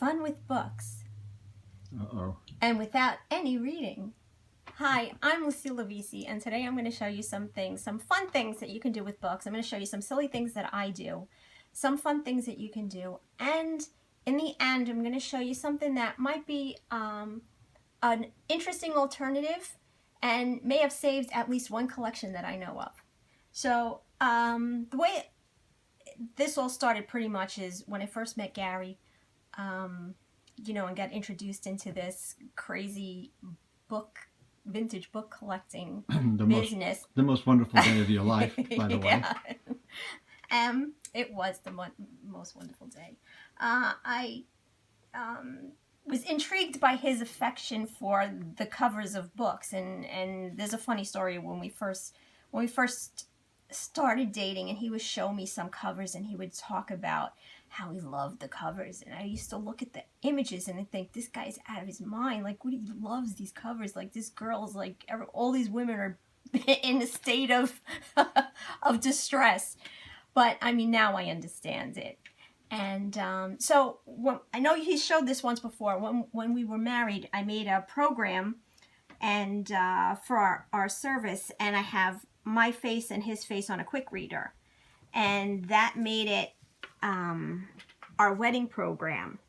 fun with books. Uh-oh. And without any reading. Hi, I'm Lucille Lavisi, and today I'm going to show you some fun things that you can do with books. I'm going to show you some silly things that I do, some fun things that you can do, and in the end, I'm going to show you something that might be an interesting alternative and may have saved at least one collection that I know of. So the way this all started pretty much is when I first met Gary, you know, and got introduced into this crazy vintage book collecting business. The most wonderful day of your life, by the way. It was the most wonderful day. I was intrigued by his affection for the covers of books, and there's a funny story when we first started dating, and he would show me some covers, and he would talk about how he loved the covers, and I used to look at the images and I think, this guy's out of his mind. Like, what, he loves these covers. Like, this girl's like, all these women are in a state of of distress. But I mean, now I understand it. And so I know he showed this once before. When we were married, I made a program and for our service, and I have my face and his face on a quick reader, and that made it our wedding program.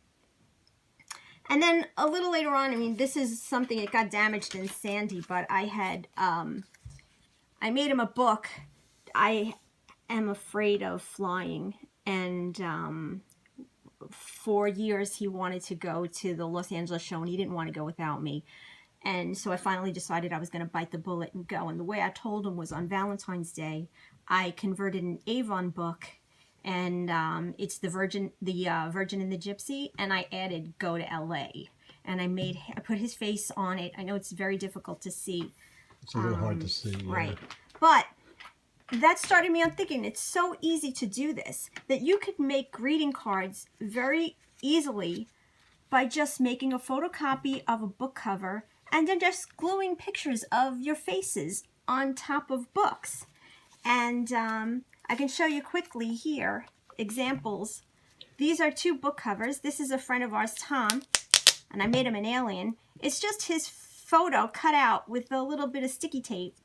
And then a little later on, I mean, this is something, it got damaged in Sandy, but I had I made him a book. I am afraid of flying, and for years he wanted to go to the Los Angeles show, and he didn't want to go without me. And so I finally decided I was going to bite the bullet and go. And the way I told him was on Valentine's Day, I converted an Avon book, and it's the Virgin and the Gypsy, and I added Go to LA. And I put his face on it. I know it's very difficult to see. It's a little hard to see. Yeah. Right. But that started me on thinking, it's so easy to do this, that you could make greeting cards very easily by just making a photocopy of a book cover and then just gluing pictures of your faces on top of books. And I can show you quickly here examples. These are two book covers. This is a friend of ours, Tom, and I made him an alien. It's just his photo cut out with a little bit of sticky tape,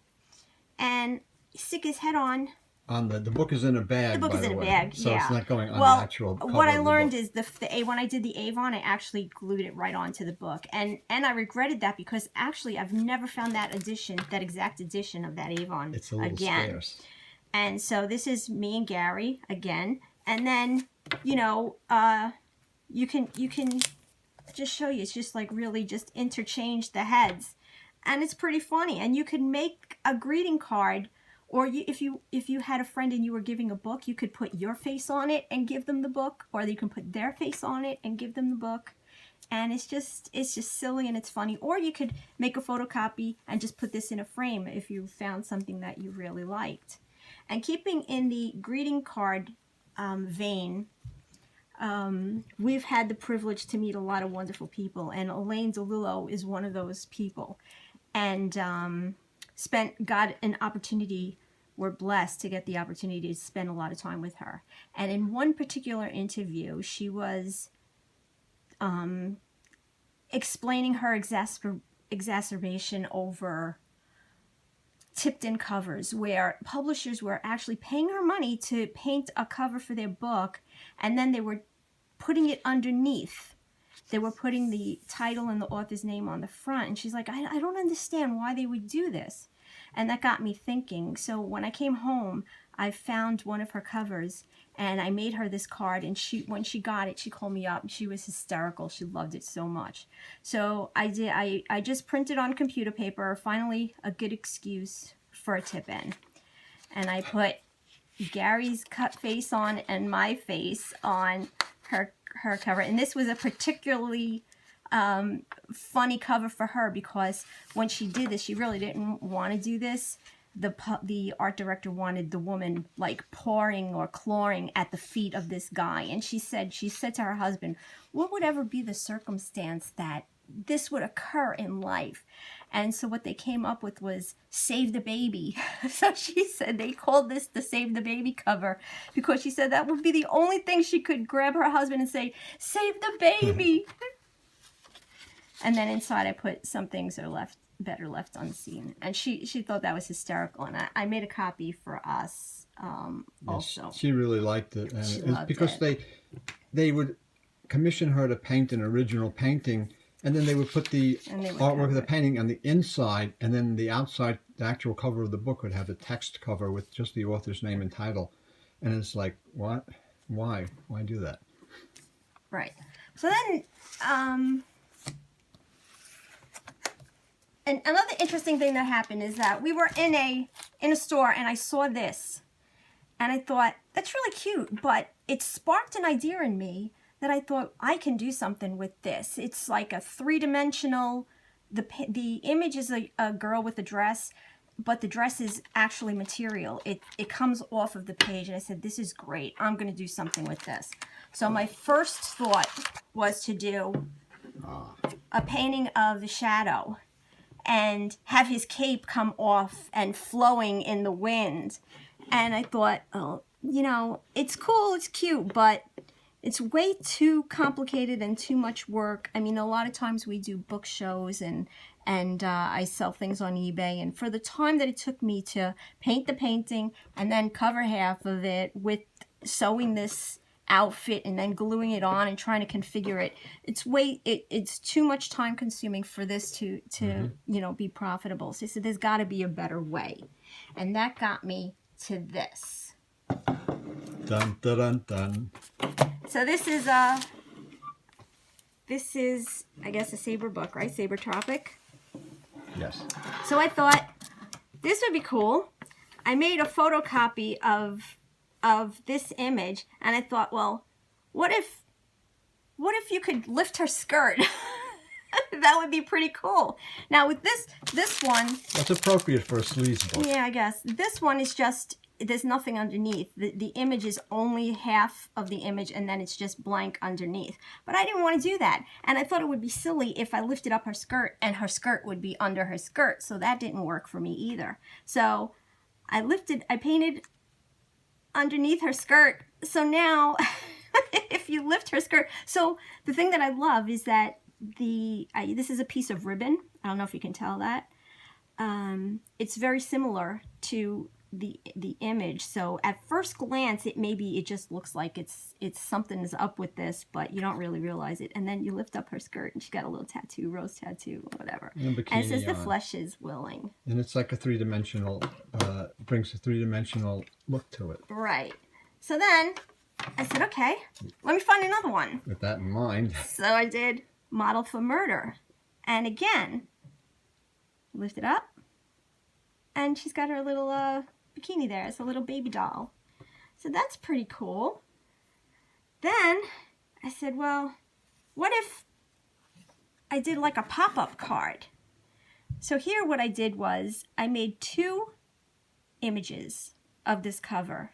and stick his head on. The book is in a bag. The book is in a bag, so yeah. It's not going on the actual cover. What I learned is when I did the Avon, I actually glued it right onto the book, and I regretted that, because actually I've never found that exact edition of that Avon it's a little scarce. And so this is me and Gary again, and then you know you can just show you. It's just like really just interchange the heads, and it's pretty funny. And you can make a greeting card. Or if you had a friend and you were giving a book, you could put your face on it and give them the book, or you can put their face on it and give them the book. And it's just silly and it's funny. Or you could make a photocopy and just put this in a frame if you found something that you really liked. And keeping in the greeting card vein, we've had the privilege to meet a lot of wonderful people, and Elaine DeLillo is one of those people. And got an opportunity, we're blessed to get the opportunity to spend a lot of time with her. And in one particular interview, she was explaining her exacerbation over tipped-in covers, where publishers were actually paying her money to paint a cover for their book, and then they were putting it underneath. They were putting the title and the author's name on the front. And she's like, I don't understand why they would do this. And that got me thinking. So when I came home, I found one of her covers, and I made her this card. And when she got it, she called me up, and she was hysterical. She loved it so much. So I just printed on computer paper, finally a good excuse for a tip-in. And I put Gary's cut face on and my face on her cover. And this was a particularly funny cover for her, because when she did this, she really didn't want to do this. The art director wanted the woman like pawing or clawing at the feet of this guy, and she said to her husband, what would ever be the circumstance that this would occur in life. And so what they came up with was Save the Baby. So she said they called this the Save the Baby cover because she said that would be the only thing she could grab her husband and say, save the baby. And then inside I put some things are better left unseen. And she thought that was hysterical. And I made a copy for us also. She really liked it. And She it's loved because it. they would commission her to paint an original painting, and then they would put the artwork of the painting on the inside, and then the outside, the actual cover of the book would have a text cover with just the author's name and title. And it's like, what? Why do that? Right. So then, and another interesting thing that happened is that we were in a store and I saw this and I thought, that's really cute, but it sparked an idea in me that I thought I can do something with this. It's like a three-dimensional, the image is a girl with a dress, but the dress is actually material. It comes off of the page, and I said, this is great. I'm going to do something with this. So my first thought was to do a painting of the shadow and have his cape come off and flowing in the wind. And I thought, oh, you know, it's cool, it's cute, but it's way too complicated and too much work. I mean, a lot of times we do book shows and I sell things on eBay. And for the time that it took me to paint the painting and then cover half of it with sewing this outfit and then gluing it on and trying to configure it, it's too much time consuming for this to you know, be profitable. So I said, there's got to be a better way. And that got me to this. Dun, dun, dun, dun. So this is I guess a saber book, right? Saber Tropic. Yes. So I thought this would be cool. I made a photocopy of this image, and I thought, well, what if you could lift her skirt? That would be pretty cool. Now with this one, That's appropriate for a sleaze book. yeah, I guess this one is just, there's nothing underneath. The image is only half of the image and then it's just blank underneath. But I didn't want to do that. And I thought it would be silly if I lifted up her skirt and her skirt would be under her skirt. So that didn't work for me either. So I painted underneath her skirt. So now if you lift her skirt, so the thing that I love is that this is a piece of ribbon. I don't know if you can tell that. It's very similar to the image. So at first glance, it just looks like it's something is up with this, but you don't really realize it. And then you lift up her skirt, and she's got a little tattoo, rose tattoo, or whatever. And it says the flesh is willing. And it's like a three-dimensional, brings a three-dimensional look to it. Right. So then I said, okay, let me find another one. With that in mind. So I did Model for Murder. And again, lift it up. And she's got her little bikini there. It's a little baby doll. So that's pretty cool. Then I said, well, what if I did like a pop-up card? So here what I did was I made 2 images of this cover.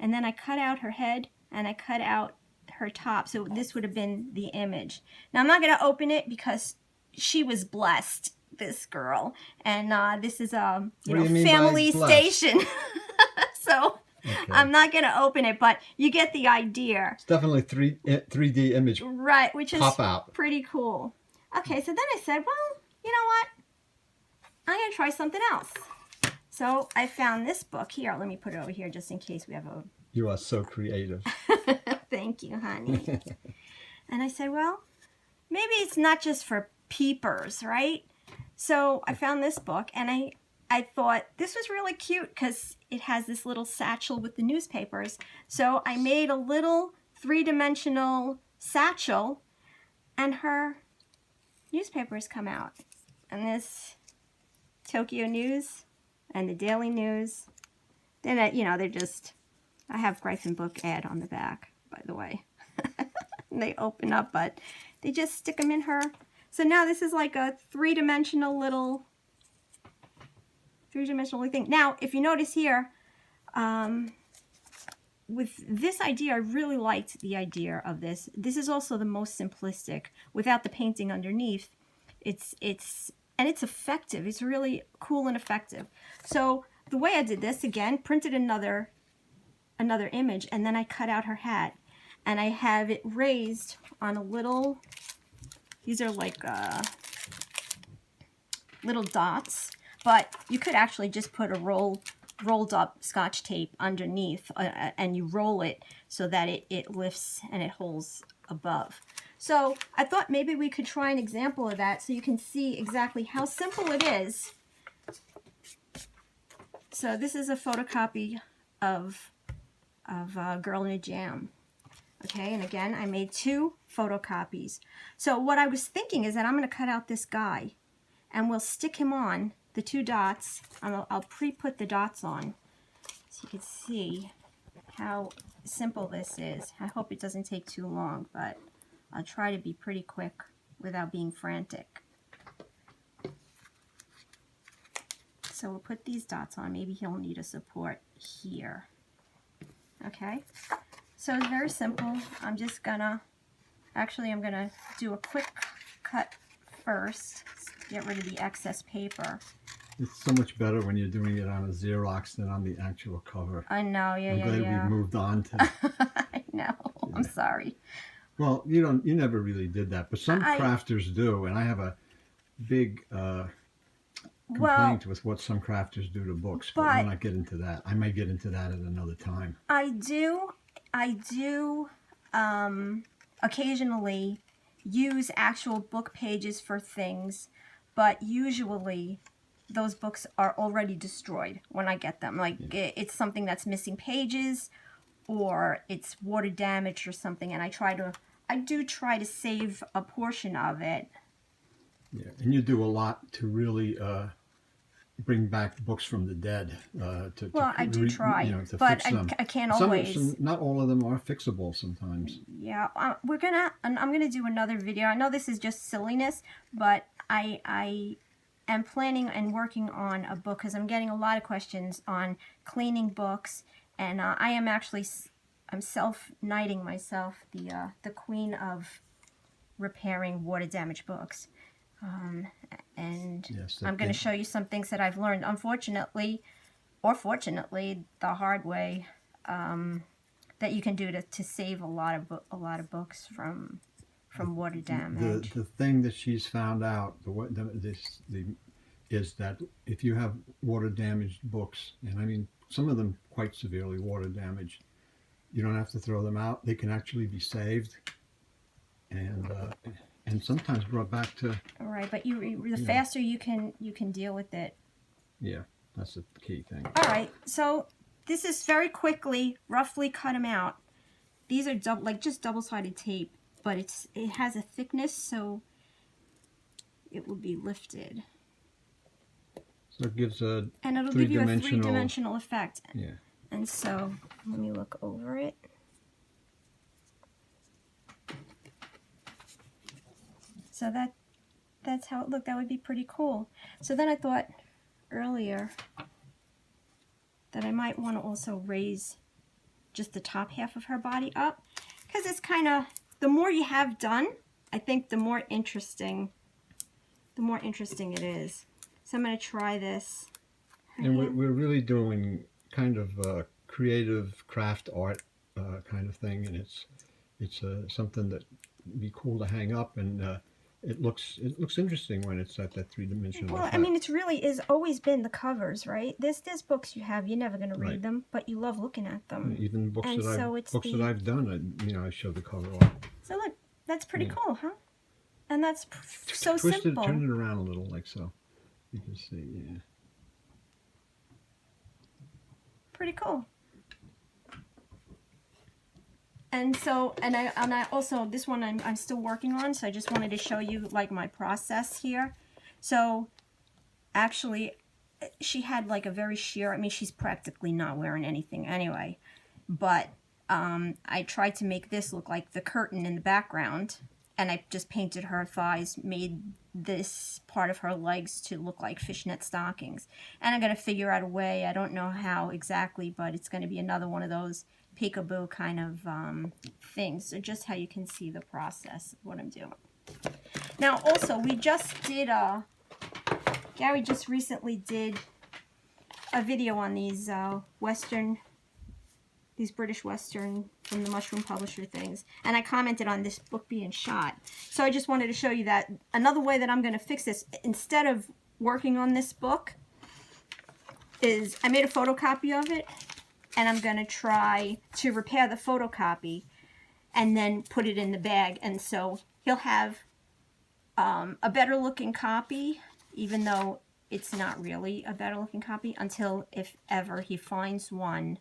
And then I cut out her head and I cut out her top. So this would have been the image. Now I'm not going to open it because she was blessed, this girl. And this is a family station. So okay. I'm not going to open it, but you get the idea. It's definitely 3D image. Right, which is pop out. Pretty cool. Okay, so then I said, well, you know what? I'm going to try something else. So I found this book here. Let me put it over here just in case we have a... You are so creative. Thank you, honey. And I said, well, maybe it's not just for peepers, right? So I found this book, and I thought this was really cute because it has this little satchel with the newspapers. So I made a little 3-dimensional satchel, and her newspapers come out. And this Tokyo News and the Daily News. Then, they're just... I have Greif & Book ad on the back, by the way. They open up, but they just stick them in her. So now this is like a 3-dimensional little thing. Now, if you notice here, with this idea, I really liked the idea of this. This is also the most simplistic, without the painting underneath. It's effective. It's really cool and effective. So the way I did this, again, printed another image, and then I cut out her hat, and I have it raised on a little, these are like little dots, but you could actually just put a rolled up Scotch tape underneath, and you roll it so that it lifts and it holds above. So I thought maybe we could try an example of that so you can see exactly how simple it is. So this is a photocopy of Girl in a Jam. Okay, and again, I made 2 photocopies. So what I was thinking is that I'm going to cut out this guy, and we'll stick him on the 2 dots. I'll pre-put the dots on so you can see how simple this is. I hope it doesn't take too long, but I'll try to be pretty quick without being frantic. So we'll put these dots on. Maybe he'll need a support here. Okay, so it's very simple. I'm just gonna, actually I'm gonna do a quick cut first. Get rid of the excess paper. It's so much better when you're doing it on a Xerox than on the actual cover. I know, I'm glad we've moved on to. I know. Yeah. I'm sorry. Well, you never really did that, but some crafters do, and I have a big complaint with what some crafters do to books. But we'll not get into that. I might get into that at another time. I do occasionally use actual book pages for things, but usually those books are already destroyed when I get them. Like it's something that's missing pages, or it's water damaged or something, and I do try to save a portion of it. Yeah, and you do a lot to really bring back books from the dead. I do try, to but fix them. I can't always. Not all of them are fixable sometimes. Yeah, I'm gonna do another video. I know this is just silliness, but I am planning and working on a book because I'm getting a lot of questions on cleaning books, and I'm self-knighting myself the queen of repairing water damaged books. And yes, I'm going to show you some things that I've learned, unfortunately, or fortunately, the hard way, that you can do to save a lot of books from water damage. The thing that she's found out is that if you have water damaged books, and I mean some of them quite severely water damaged, you don't have to throw them out. They can actually be saved, and sometimes brought back to. All right, but the faster you can deal with it. Yeah, that's the key thing. All right, so this is very quickly, roughly cut them out. These are just double-sided tape, but it has a thickness, so it will be lifted. So it gives and it'll give you a three-dimensional effect. Yeah. And so let me look over it. So that's how it looked. That would be pretty cool. So then I thought earlier that I might want to also raise just the top half of her body up, because it's kind of, the more you have done, I think the more interesting it is. So I'm going to try this. And we're really doing kind of creative craft art kind of thing, and it's something that would be cool to hang up, and it looks interesting when it's at that three-dimensional Well, effect. I mean, it's really is always been the covers, right? There's books you have, you're never going to read Right. them, but you love looking at them. Even books and that I've done, I show the cover art. So look, that's pretty cool, huh? And that's so Twist simple. it, turn it around a little, like so. You can see, yeah. Pretty cool. And so, and I also, this one I'm still working on, so I just wanted to show you like my process here. So actually, she had like a very sheer, I mean, she's practically not wearing anything anyway, but I tried to make this look like the curtain in the background, and I just painted her thighs, made this part of her legs to look like fishnet stockings. And I'm going to figure out a way, I don't know how exactly, but it's going to be another one of those peekaboo kind of things. So just how you can see the process of what I'm doing. Now, also, we just did Gary just recently did a video on these these British Western from the Mushroom Publisher things, and I commented on this book being shot. So I just wanted to show you that another way that I'm going to fix this, instead of working on this book, is I made a photocopy of it, and I'm going to try to repair the photocopy and then put it in the bag. And so he'll have a better looking copy, even though it's not really a better looking copy, until if ever he finds one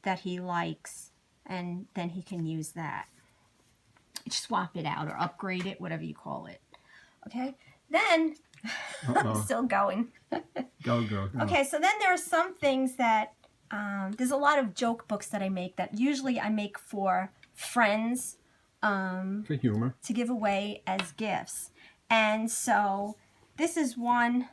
that he likes, and then he can use that. Swap it out or upgrade it, whatever you call it. Okay, then I'm still going. Go. Okay, so then there are some things that there's a lot of joke books that I make that usually I make for friends, for humor, to give away as gifts. And so this is one.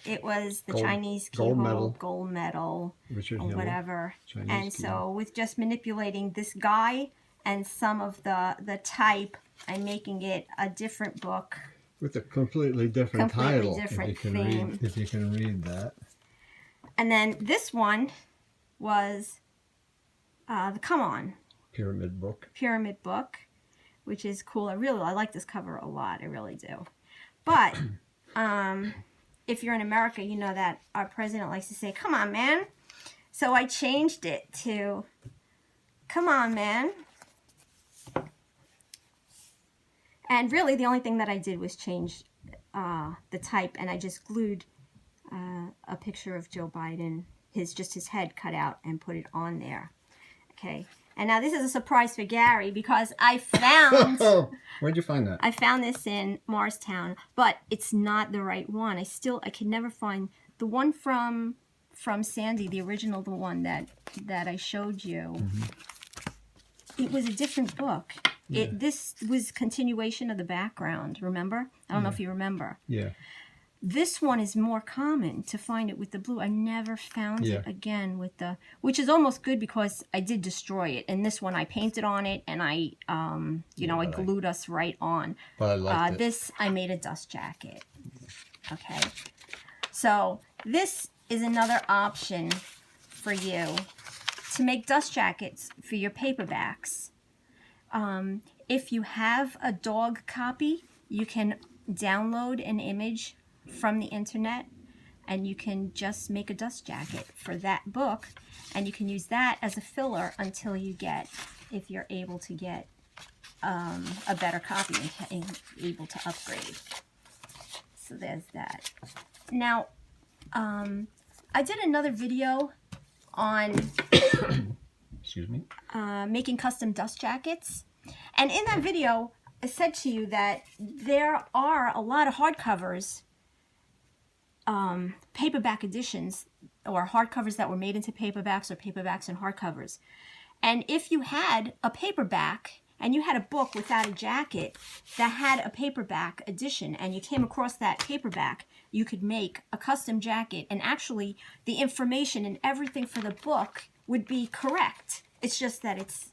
It was the Chinese keyhole, gold medal, Richard or Hill, whatever. Chinese and keyhole. So with just manipulating this guy and some of the type, I'm making it a different book. With a completely different title, different if you theme. if you can read that. And then this one was the Come On Pyramid book, which is cool. I like this cover a lot. I really do. But if you're in America, you know that our president likes to say, "Come on, man." So I changed it to "Come on, man." And really, the only thing that I did was change the type, and I just glued a picture of Joe Biden, just his head cut out, and put it on there. Okay. And now this is a surprise for Gary, because I found... Where'd you find that? I found this in Morristown, but it's not the right one. I can never find the one from Sandy, the original, the one that I showed you. Mm-hmm. It was a different book. Yeah. This was continuation of the background, remember? I don't know if you remember. Yeah. This one is more common to find it with the blue. I never found it again with the, which is almost good because I did destroy it. And this one I painted on it, and I, I glued us right on. But I liked it. This I made a dust jacket. Okay, so this is another option for you to make dust jackets for your paperbacks. If you have a dog copy, you can download an image from the internet, and you can just make a dust jacket for that book, and you can use that as a filler until you get, if you're able to get a better copy and able to upgrade. So there's that. Now, I did another video on excuse me, making custom dust jackets, and in that video I said to you that there are a lot of hardcovers, paperback editions, or hardcovers that were made into paperbacks, or paperbacks and hardcovers. And if you had a paperback and you had a book without a jacket that had a paperback edition, and you came across that paperback, you could make a custom jacket, and actually the information and everything for the book would be correct. It's just that it's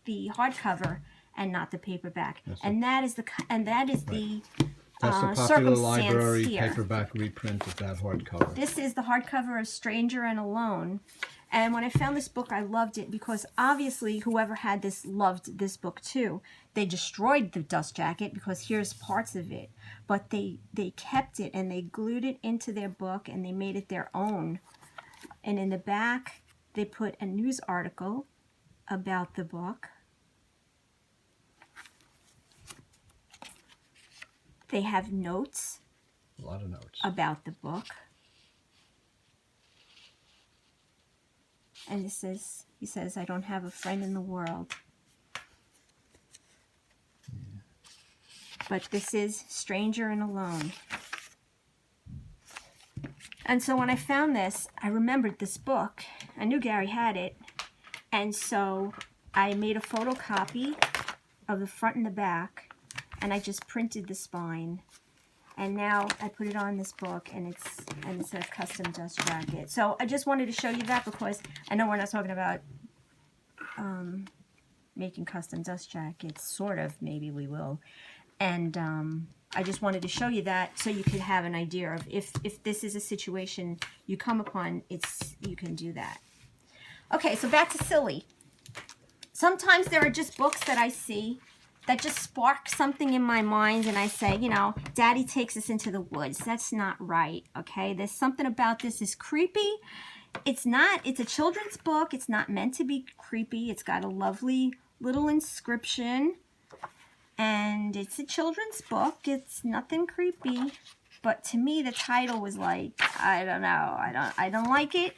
the hardcover and not the paperback. And that is the that's the Popular Library here. paperback reprint of that hardcover. This is the hardcover of Stranger and Alone. And when I found this book, I loved it because obviously whoever had this loved this book too. They destroyed the dust jacket because here's parts of it. But they kept it, and they glued it into their book, and they made it their own. And in the back, they put a news article about the book. They have notes. A lot of notes. About the book. And he says, "I don't have a friend in the world." Yeah. But this is Stranger and Alone. And so when I found this, I remembered this book. I knew Gary had it. And so I made a photocopy of the front and the back, and I just printed the spine. And now I put it on this book, and it's a custom dust jacket. So I just wanted to show you that because I know we're not talking about making custom dust jackets. Sort of, maybe we will. And I just wanted to show you that so you could have an idea of if this is a situation you come upon, you can do that. Okay, so back to silly. Sometimes there are just books that I see that just spark something in my mind, and I say, you know, Daddy takes us into the woods. That's not right, okay? There's something about this is creepy. It's not. It's a children's book. It's not meant to be creepy. It's got a lovely little inscription, and it's a children's book. It's nothing creepy, but to me, the title was like, I don't know. I don't like it,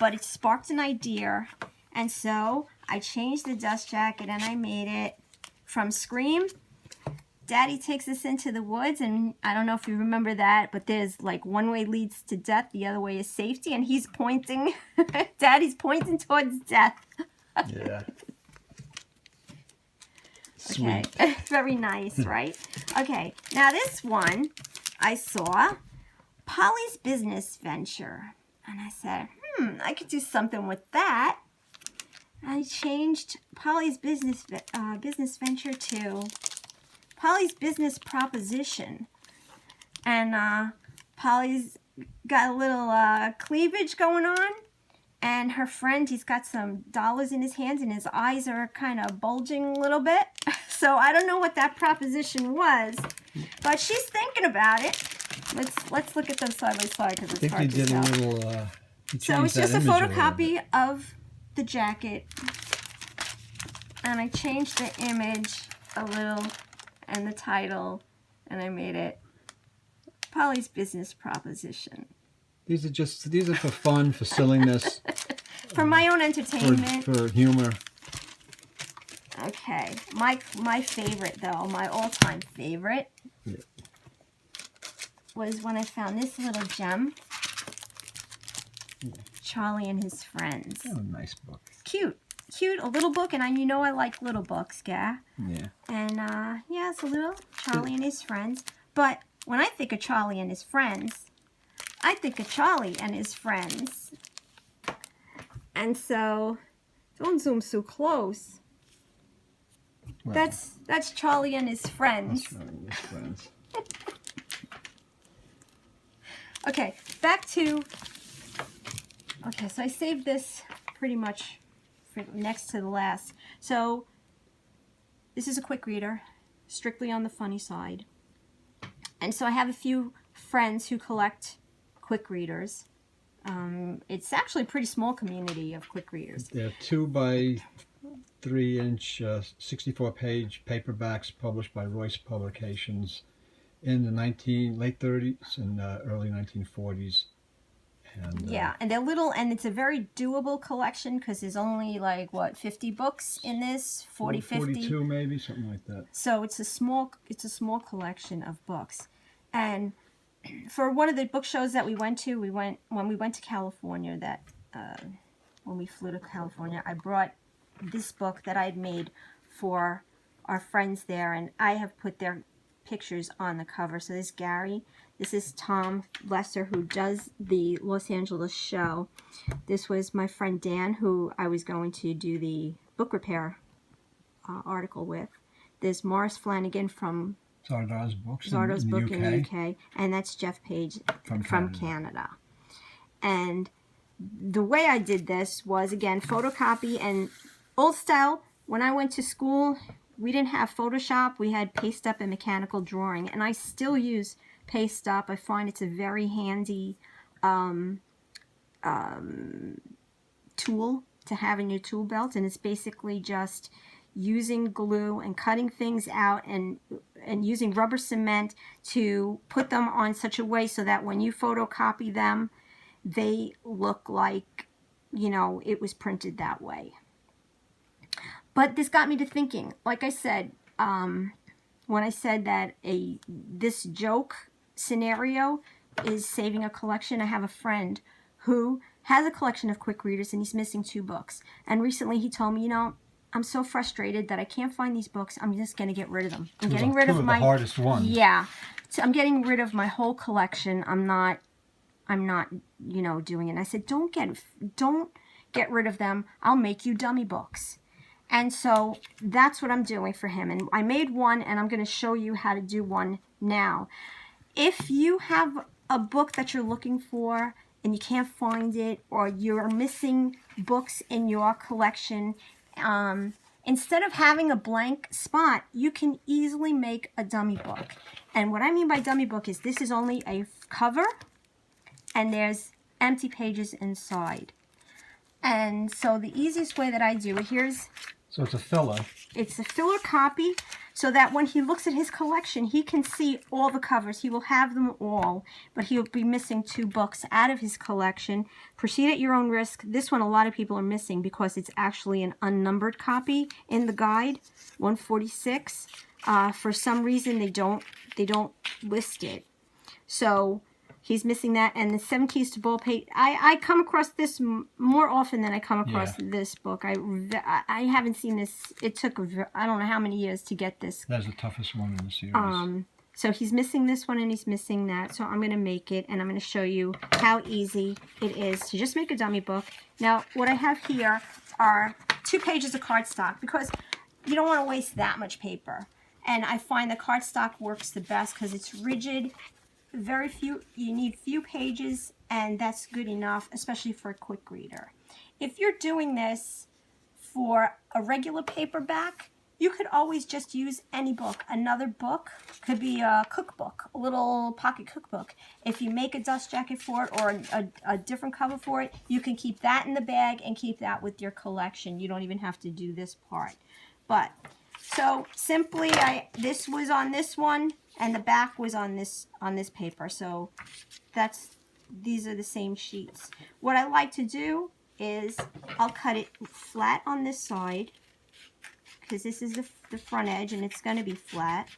but it sparked an idea, and so I changed the dust jacket and I made it from Scream. Daddy takes us into the woods, and I don't know if you remember that, but there's like one way leads to death, the other way is safety, and he's pointing, Daddy's pointing towards death. Yeah. Okay, Sweet. very nice, right? Okay, now this one I saw, Polly's Business Venture, and I said, I could do something with that. I changed Polly's business venture to Polly's Business Proposition. And Polly's got a little cleavage going on. And her friend, he's got some dollars in his hands and his eyes are kind of bulging a little bit. So I don't know what that proposition was. But she's thinking about it. Let's look at them side by side because it's hard to tell. I think you did a little... So it's just a photocopy of the jacket, and I changed the image a little and the title, and I made it Polly's Business Proposition. These are for fun, for silliness, for my own entertainment, for humor. Okay, my favorite though, my all-time favorite, was when I found this little gem. Charlie and His Friends. Oh, nice book. Cute, a little book, and you know I like little books, yeah. Yeah. And yeah, it's a little Charlie and His Friends. But when I think of Charlie and His Friends, I think of Charlie and his friends. And so, don't zoom so close. Well, that's Charlie and his friends. That's Charlie and his friends. Okay, back to. Okay, so I saved this pretty much for next to the last. So this is a quick reader, strictly on the funny side. And so I have a few friends who collect quick readers. It's actually a pretty small community of quick readers. They're 2 by 3 inch, 64-page paperbacks published by Royce Publications in the late 30s and early 1940s. And, yeah, and they're little, and it's a very doable collection because there's only like, what, 50 books in this? 40, 50? 42 maybe, something like that. So it's a small collection of books. And for one of the book shows that we went to, when we went to California, when we flew to California, I brought this book that I'd made for our friends there, and I have put their pictures on the cover. So this is Gary. This is Tom Lesser, who does the Los Angeles show. This was my friend Dan, who I was going to do the book repair article with. There's Morris Flanagan from Zardar's Books Zardar's in the book UK. in the UK, and that's Jeff Page from Canada. And the way I did this was, again, photocopy and old style. When I went to school, we didn't have Photoshop. We had paste up and mechanical drawing, and I still use paste up. I find it's a very handy tool to have in your tool belt, and it's basically just using glue and cutting things out and using rubber cement to put them on such a way so that when you photocopy them, they look like, you know, it was printed that way. But this got me to thinking. Like I said, when I said that this joke scenario is saving a collection, I have a friend who has a collection of quick readers and he's missing 2 books. And recently he told me, you know, I'm so frustrated that I can't find these books. I'm just going to get rid of them. I'm getting rid of my the hardest ones. Yeah. So I'm getting rid of my whole collection. I'm not, you know, doing it. And I said, don't get rid of them. I'll make you dummy books. And so that's what I'm doing for him. And I made one, and I'm going to show you how to do one now. If you have a book that you're looking for and you can't find it, or you're missing books in your collection, instead of having a blank spot, you can easily make a dummy book. And what I mean by dummy book is this is only a cover, and there's empty pages inside. And so the easiest way that I do it, So it's a filler. It's a filler copy, so that when he looks at his collection, he can see all the covers. He will have them all, but he'll be missing 2 books out of his collection. Proceed at your own risk. This one a lot of people are missing because it's actually an unnumbered copy in the guide, 146. For some reason they don't list it. So he's missing that, and the 7 Keys to Ballpate. I come across this more often than I come across this book. I haven't seen this. It took I don't know how many years to get this. That's the toughest one in the series. So he's missing this one and he's missing that. So I'm going to make it, and I'm going to show you how easy it is to just make a dummy book. Now what I have here are 2 pages of cardstock, because you don't want to waste that much paper. And I find the cardstock works the best because it's rigid. Very few, you need few pages, and that's good enough, especially for a quick reader. If you're doing this for a regular paperback, you could always just use any book. Another book could be a cookbook, a little pocket cookbook. If you make a dust jacket for it, or a different cover for it, you can keep that in the bag and keep that with your collection. You don't even have to do this part. But so simply, this was on this one, and the back was on this paper. So these are the same sheets. What I like to do is I'll cut it flat on this side, because this is the front edge and it's going to be flat.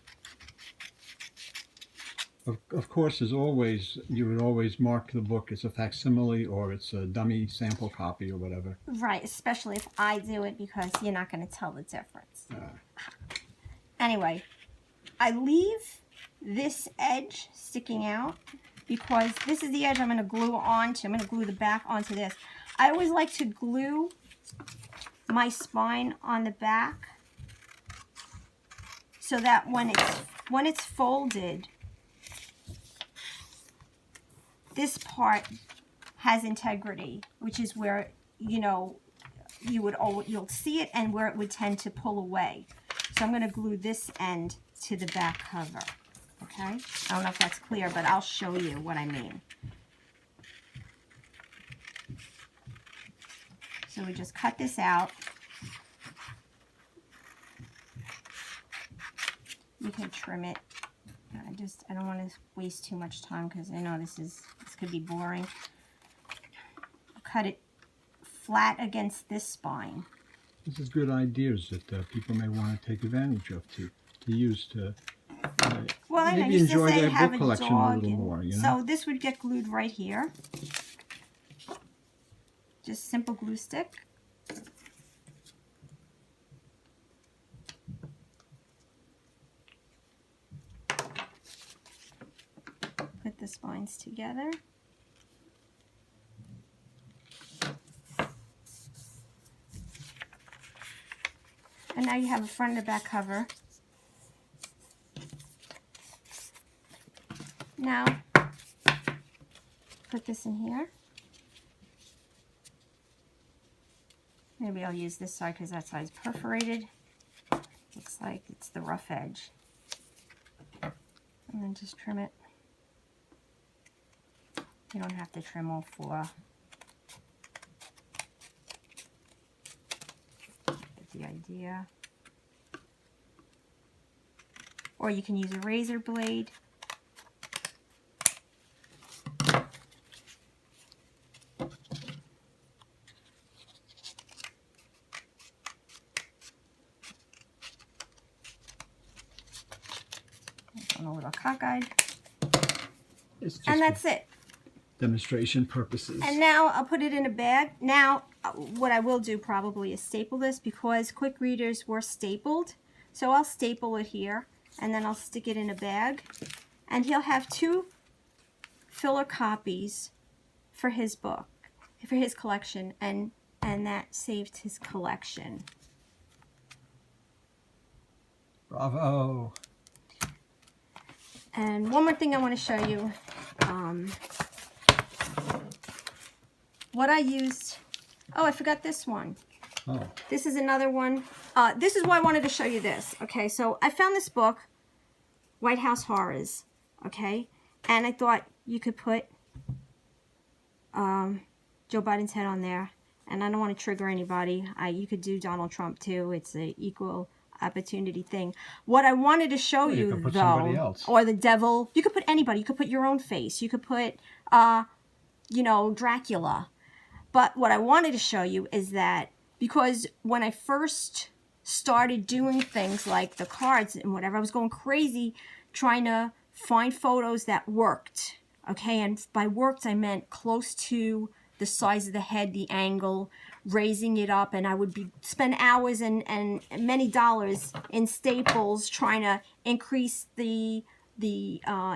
Of course, as always, you would always mark the book as a facsimile or it's a dummy sample copy or whatever. Right, especially if I do it, because you're not going to tell the difference. Anyway, I leave this edge sticking out because this is the edge I'm going to glue onto. I'm going to glue the back onto this. I always like to glue my spine on the back so that when it's folded, this part has integrity, which is where, you know, you'll see it and where it would tend to pull away. So I'm going to glue this end to the back cover. Okay? I don't know if that's clear, but I'll show you what I mean. So we just cut this out. You can trim it. I don't want to waste too much time because I know this could be boring. Cut it flat against this spine. This is good ideas that people may want to take advantage of to use to well, maybe enjoy their book collection a little more. You know? So this would get glued right here. Just simple glue stick. Put the spines together. And now you have a front and a back cover. Now, put this in here. Maybe I'll use this side because that side's perforated. Looks like it's the rough edge. And then just trim it. You don't have to trim all 4. Get the idea. Or you can use a razor blade. On a little cockeyed. And that's it. Demonstration purposes. And now I'll put it in a bag. Now, what I will do probably is staple this because quick readers were stapled. So I'll staple it here, and then I'll stick it in a bag. And he'll have 2 filler copies for his book, for his collection, and that saved his collection. Bravo. And one more thing I want to show you. What I used. Oh, I forgot this one. Oh. This is another one. This is why I wanted to show you this. Okay, so I found this book, White House Horrors. Okay, and I thought you could put Joe Biden's head on there. And I don't want to trigger anybody. You could do Donald Trump too. It's an equal opportunity thing. What I wanted to show you, could put though, somebody else. or the devil. You could put anybody. You could put your own face. You could put, you know, Dracula. But what I wanted to show you is that because when I first started doing things like the cards and whatever, I was going crazy trying to find photos that worked. Okay, and by worked I meant close to the size of the head, the angle, raising it up, and I would spend hours and many dollars in Staples trying to increase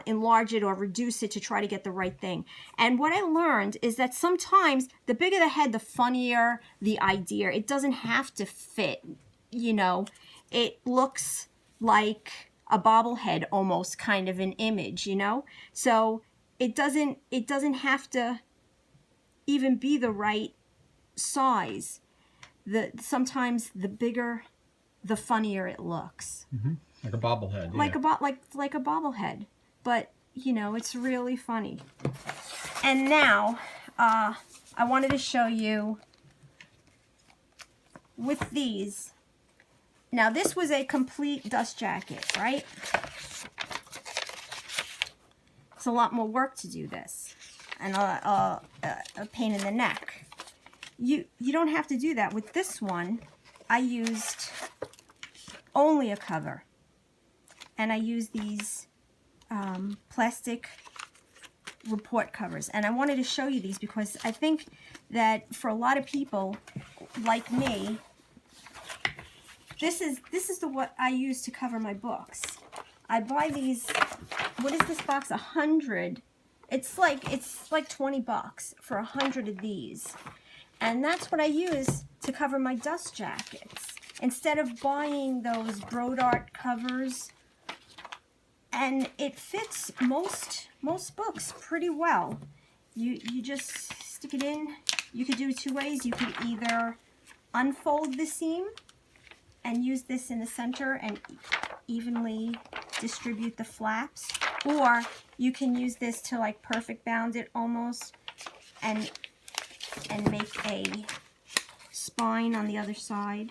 enlarge it or reduce it to try to get the right thing. And what I learned is that sometimes the bigger the head, the funnier the idea. It doesn't have to fit, you know. It looks like a bobblehead almost, kind of an image, you know. So it doesn't have to even be the right size. Sometimes the bigger, the funnier it looks. Mm-hmm. Like a bobblehead. Like a bobblehead. But you know, it's really funny. And now I wanted to show you with these. Now this was a complete dust jacket, right? It's a lot more work to do this, and a pain in the neck. You don't have to do that. With this one, I used only a cover, and I used these plastic report covers. And I wanted to show you these because I think that for a lot of people like me, this is what I use to cover my books. I buy these. What is this box? 100. It's like $20 for 100 of these, and that's what I use to cover my dust jackets instead of buying those Brodart covers. And it fits most books pretty well. You just stick it in. You could do it two ways. You could either unfold the seam and use this in the center and evenly distribute the flaps, or you can use this to like perfect bound it almost and make a spine on the other side.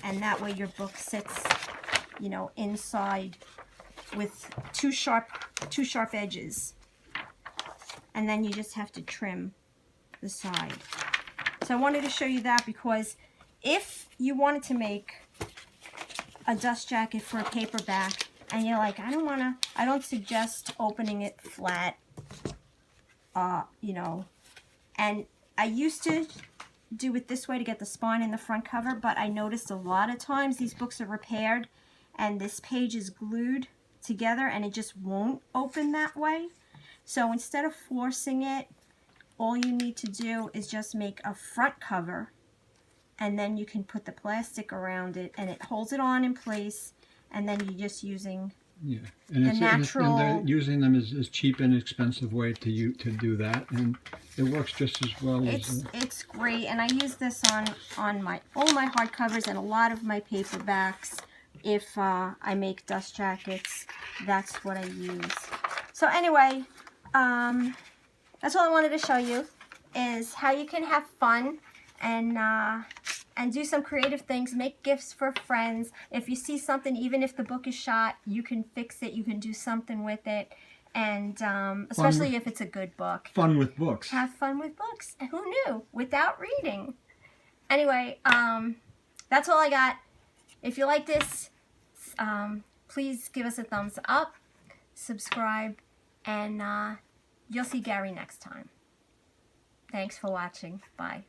And that way your book sits, you know, inside with two sharp edges. And then you just have to trim the side. So I wanted to show you that because if you wanted to make a dust jacket for a paperback and you're like, I don't suggest opening it flat, you know, and I used to do it this way to get the spine in the front cover, but I noticed a lot of times these books are repaired and this page is glued together and it just won't open that way. So instead of forcing it, all you need to do is just make a front cover, and then you can put the plastic around it and it holds it on in place, and then you're just using and natural... and using them is cheap and expensive way to do that, and it works just as well. It's great, and I use this on all my hardcovers and a lot of my paperbacks. If I make dust jackets, that's what I use. So anyway, that's all I wanted to show you, is how you can have fun and do some creative things, make gifts for friends. If you see something, even if the book is shot, you can fix it, you can do something with it, and especially if it's a good book. Fun with books. Have fun with books. Who knew? Without reading. Anyway, that's all I got. If you like this, please give us a thumbs up, subscribe, and you'll see Gary next time. Thanks for watching. Bye.